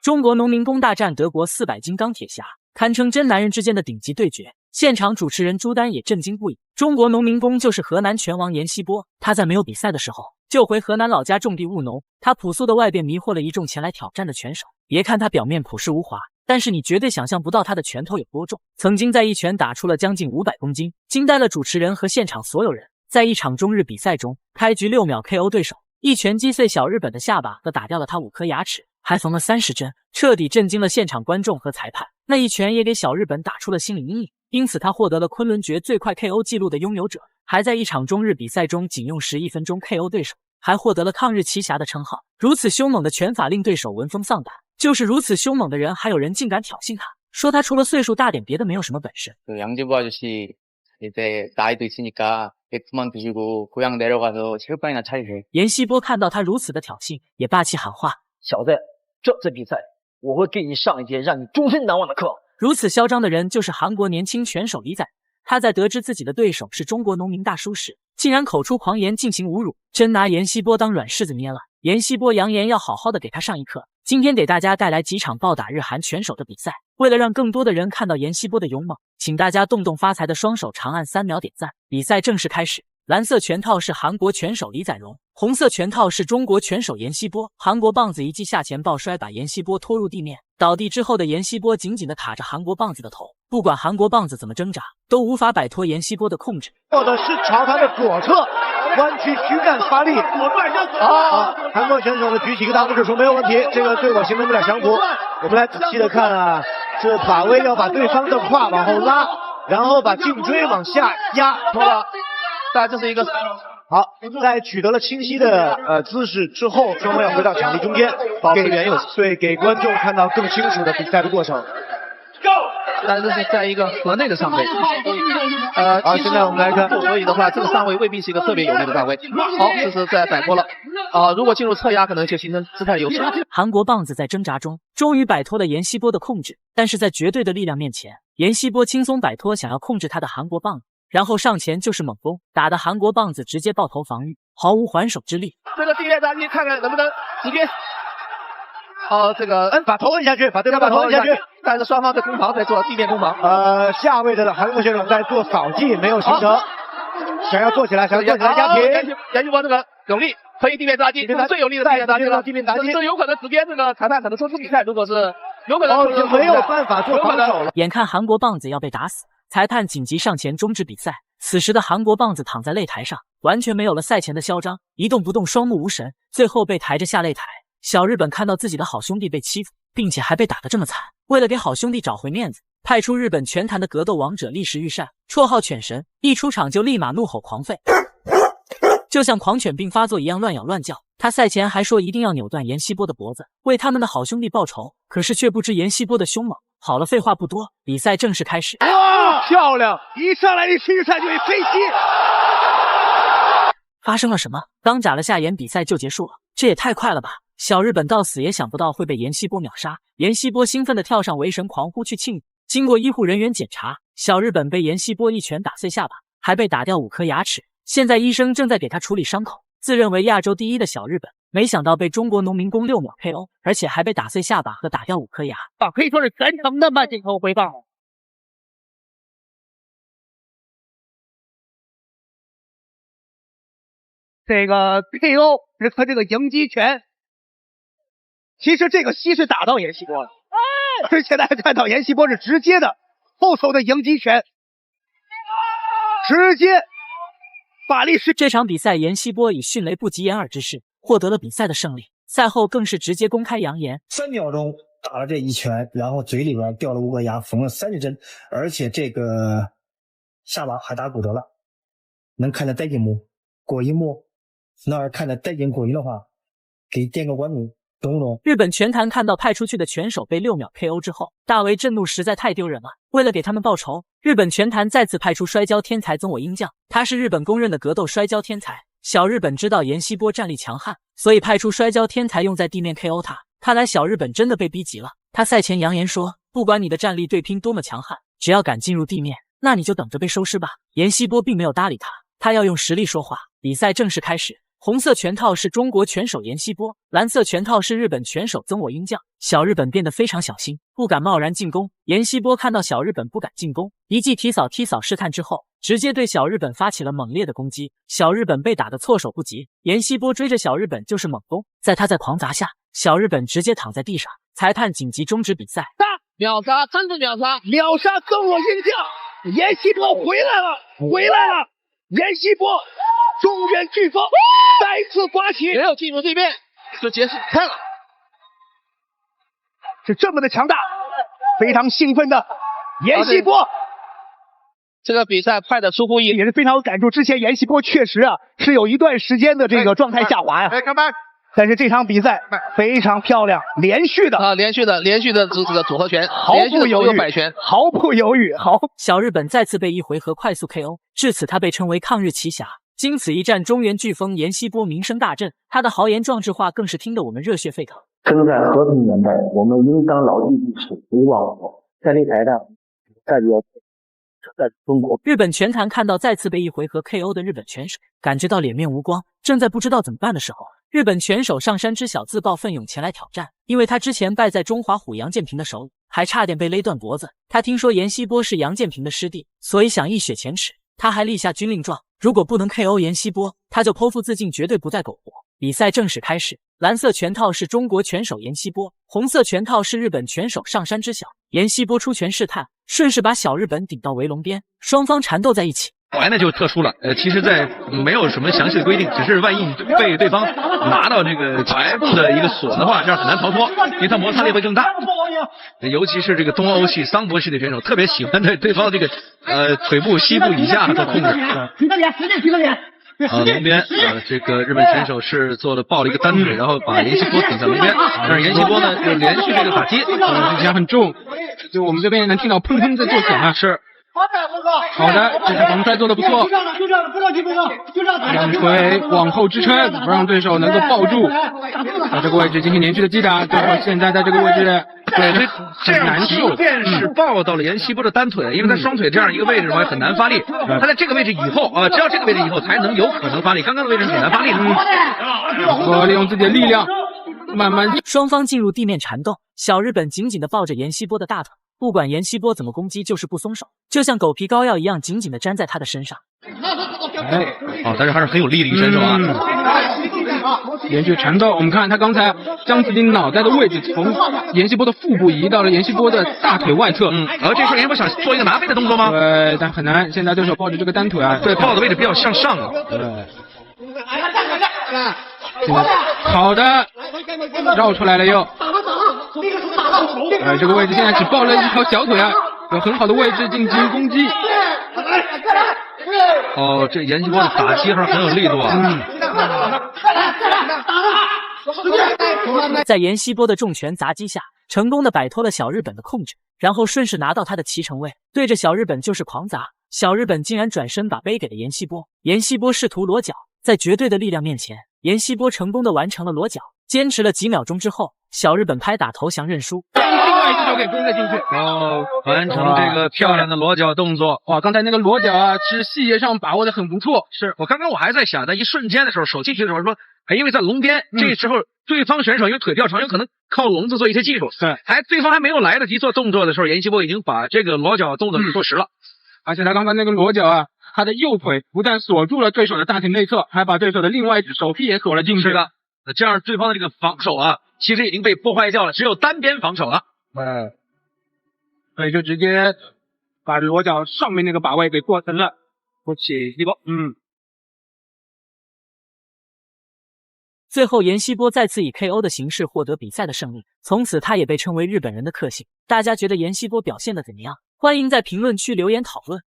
中国农民工大战德国400斤钢铁侠，堪称真男人之间的顶级对决。现场主持人朱丹也震惊不已。中国农民工就是河南拳王阎锡波，他在没有比赛的时候就回河南老家种地务农。他朴素的外边迷惑了一众前来挑战的拳手。别看他表面朴实无华，但是你绝对想象不到他的拳头有多重，曾经在一拳打出了将近500公斤，惊呆了主持人和现场所有人。在一场中日比赛中，开局6秒 KO 对手，一拳击碎小日本的下巴和打掉了他5颗牙齿，还缝了30针，彻底震惊了现场观众和裁判。那一拳也给小日本打出了心理阴影，因此他获得了昆仑决最快 KO 纪录的拥有者，还在一场中日比赛中仅用11分钟 KO 对手，还获得了抗日奇侠的称号。如此凶猛的拳法令对手闻风丧胆，就是如此凶猛的人，还有人竟敢挑衅他，说他除了岁数大点别的没有什么本事。이제 나이도 있으니까 그만 두시고 고향 내려가서 체육관이나 차리세요. 阎锡波看到他如此的挑衅，也霸气喊话：“小子，这次比赛我会给你上一节让你终身难忘的课。”如此嚣张的人就是韩国年轻拳手李宰。他在得知自己的对手是中国农民大叔时，竟然口出狂言进行侮辱，真拿阎锡波当软柿子捏了。阎锡波扬言要好好的给他上一课。今天给大家带来几场暴打日韩拳手的比赛，为了让更多的人看到阎锡波的勇猛，请大家动动发财的双手，长按3秒点赞。比赛正式开始。蓝色拳套是韩国拳手李宰荣，红色拳套是中国拳手阎锡波。韩国棒子一记下前抱摔，把阎锡波拖入地面。倒地之后的阎锡波紧紧地卡着韩国棒子的头，不管韩国棒子怎么挣扎，都无法摆脱阎锡波的控制。或者是朝他的左侧弯曲躯干发力。韩国选手呢举起一个大拇指说没有问题，这个对我形成不了降服。我们来仔细的看啊，是法威要把对方的胯往后拉，然后把颈椎往下压。错了，大概这是一个。好，在取得了清晰的姿势之后，双方要回到场地中间，保持原有，对，给观众看到更清楚的比赛的过程。但这是在一个河内的上位，好，现在我们来看，所以的话，这个上位未必是一个特别有力的上位。好，这是在摆脱了，如果进入侧压，可能就形成姿态优势。韩国棒子在挣扎中，终于摆脱了阎锡波的控制，但是在绝对的力量面前，阎锡波轻松摆脱想要控制他的韩国棒子。然后上前就是猛攻，打的韩国棒子直接抱头防御，毫无还手之力。这个地面扎击，看看能不能直接，这个把头摁下去，把对方把头摁下去。但是双方的攻防在做地面攻防。下位的韩国选手在做扫技，没有形成。想要做起来，压平。阎锡波这个有力，可以地面扎击，这是最有力的地面扎击了。地面扎击，这有可能直接这个裁判可能说出比赛，如果是有可能没有办法做防守了。眼看韩国棒子要被打死。裁判紧急上前终止比赛。此时的韩国棒子躺在擂台上，完全没有了赛前的嚣张，一动不动，双目无神，最后被抬着下擂台。小日本看到自己的好兄弟被欺负，并且还被打得这么惨，为了给好兄弟找回面子，派出日本拳坛的格斗王者立石玉善，绰号犬神，一出场就立马怒吼狂吠，就像狂犬病发作一样乱咬乱叫。他赛前还说一定要扭断阎锡波的脖子，为他们的好兄弟报仇，可是却不知阎锡波的凶猛。好了，废话不多，比赛正式开始。哇，漂亮！一上来立石玉善就一飞机。发生了什么？刚眨了下眼，比赛就结束了，这也太快了吧！小日本到死也想不到会被阎锡波秒杀。阎锡波兴奋地跳上围绳，狂呼去庆祝。经过医护人员检查，小日本被阎锡波一拳打碎下巴，还被打掉5颗牙齿。现在医生正在给他处理伤口。自认为亚洲第一的小日本，没想到被中国农民工6秒 KO， 而且还被打碎下巴和打掉5颗牙，可以说是全程的慢镜头回放。这个 KO 是他这个迎击拳，其实这个膝是打到阎锡波了，而且大家看到阎锡波是直接的后手的迎击拳，直接把力士。这场比赛阎锡波以迅雷不及掩耳之势获得了比赛的胜利，赛后更是直接公开扬言，3秒钟打了这一拳，然后嘴里边掉了5个牙，缝了30针，而且这个下巴还打骨折了，能看得带劲不？过瘾不？那要看得带劲过瘾的话，给点个关注，懂不懂？日本拳坛看到派出去的拳手被6秒 KO 之后，大为震怒，实在太丢人了。为了给他们报仇，日本拳坛再次派出摔跤天才曾我英将，他是日本公认的格斗摔跤天才。小日本知道阎锡波战力强悍，所以派出摔跤天才用在地面 KO 他。看来小日本真的被逼急了。他赛前扬言说，不管你的战力对拼多么强悍，只要敢进入地面，那你就等着被收尸吧。阎锡波并没有搭理他，他要用实力说话。比赛正式开始。红色拳套是中国拳手岩西波，蓝色拳套是日本拳手曾我英将。小日本变得非常小心，不敢贸然进攻。岩西波看到小日本不敢进攻，一记踢扫试探之后，直接对小日本发起了猛烈的攻击。小日本被打得措手不及，岩西波追着小日本就是猛攻，在他在狂砸下，小日本直接躺在地上。裁判紧急终止比赛。秒杀，真的秒杀，秒杀曾我英将，岩西波回来了，岩西波，中原飓风再次刮起，没有进入对面，这结束看了，是这么的强大，非常兴奋的岩西波。这个比赛派的出乎意料，也是非常有感触。之前岩西波确实是有一段时间的这个状态下滑呀。但是这场比赛非常漂亮，连续的这个组合拳，毫不犹豫，毫不犹豫。好，小日本再次被一回合快速 KO， 至此他被称为抗日奇侠。经此一战，中原飓风岩西波名声大振，他的豪言壮志话更是听得我们热血沸腾。生在和平年代，我们应当牢记历史，不忘我国。在擂台上，在中国，日本拳坛看到再次被一回合 KO 的日本拳手，感觉到脸面无光，正在不知道怎么办的时候，日本拳手上山知晓自告奋勇前来挑战。因为他之前败在中华虎杨建平的手里，还差点被勒断脖子。他听说岩西波是杨建平的师弟，所以想一雪前耻。他还立下军令状，如果不能 KO 岩西波，他就剖腹自尽，绝对不再苟活。比赛正式开始，蓝色拳套是中国拳手岩西波，红色拳套是日本拳手上山知晓。岩西波出拳试探，顺势把小日本顶到围笼边，双方缠斗在一起。来呢就特殊了，其实在没有什么详细的规定，只是万一被对方拿到这个踝部的一个锁的话，这样很难逃脱，因为它摩擦力会更大。尤其是这个东欧系、桑博系的选手，特别喜欢在对方这个腿部、膝部以下做控制。提个脸，使劲提个脸。龙边这个日本选手是抱了一个单腿，然后把岩西波顶在龙边，但是岩西波呢就连续这个打击，力量很重，就我们这边能听到砰砰在作响啊。是。好的，这是防摔做的不错，两腿往后支撑，不让对手能够抱住，在这个位置进行连续的击打。对手现在在这个位置，对，这样即便是抱到了岩西波的单腿，因为他双腿这样一个位置的话很难发力，他在这个位置以后啊，只要这个位置以后才能有可能发力，刚刚的位置很难发力的。利用自己的力量，慢慢。双方进入地面缠斗，小日本紧紧地抱着岩西波的大腿。不管岩西波怎么攻击，就是不松手，就像狗皮膏药一样紧紧地粘在他的身上。但是还是很有力的一个选手啊。连续缠斗，我们看他刚才将自己脑袋的位置从岩西波的腹部移到了岩西波的大腿外侧。而这时候岩西波想做一个拿背的动作吗？对，但很难。现在对手抱着这个单腿啊，对，抱的位置比较向上啊。好的，绕出来了又。这个位置现在只抱了一条小腿啊，有很好的位置进行攻击。这岩西波的打击还是很有力度啊。在岩西波的重拳砸击下，成功的摆脱了小日本的控制，然后顺势拿到他的骑乘位，对着小日本就是狂砸。小日本竟然转身把背给了岩西波，岩西波试图裸脚，在绝对的力量面前，岩西波成功的完成了裸脚。坚持了几秒钟之后，小日本拍打投降认输。另外一只手给攻了进去，完成这个漂亮的裸脚动作。哇，刚才那个裸脚啊，是细节上把握的很不错。是我刚刚我还在想，在一瞬间的时候，手进去的时候说，因为在笼边，这时候对方选手因为腿比较长，有可能靠笼子做一些技术。对，对方还没有来得及做动作的时候，岩西波已经把这个裸脚动作给做实了。而且他刚刚那个裸脚啊，他的右腿不但锁住了对手的大腿内侧，还把对手的另外一只手臂也锁了进去。是的。这样对方的这个防守啊，其实已经被破坏掉了，只有单边防守了。所以就直接把裸脚上面那个把位给过成了过起一波。最后岩西波再次以 KO 的形式获得比赛的胜利，从此他也被称为日本人的克星。大家觉得岩西波表现的怎么样？欢迎在评论区留言讨论。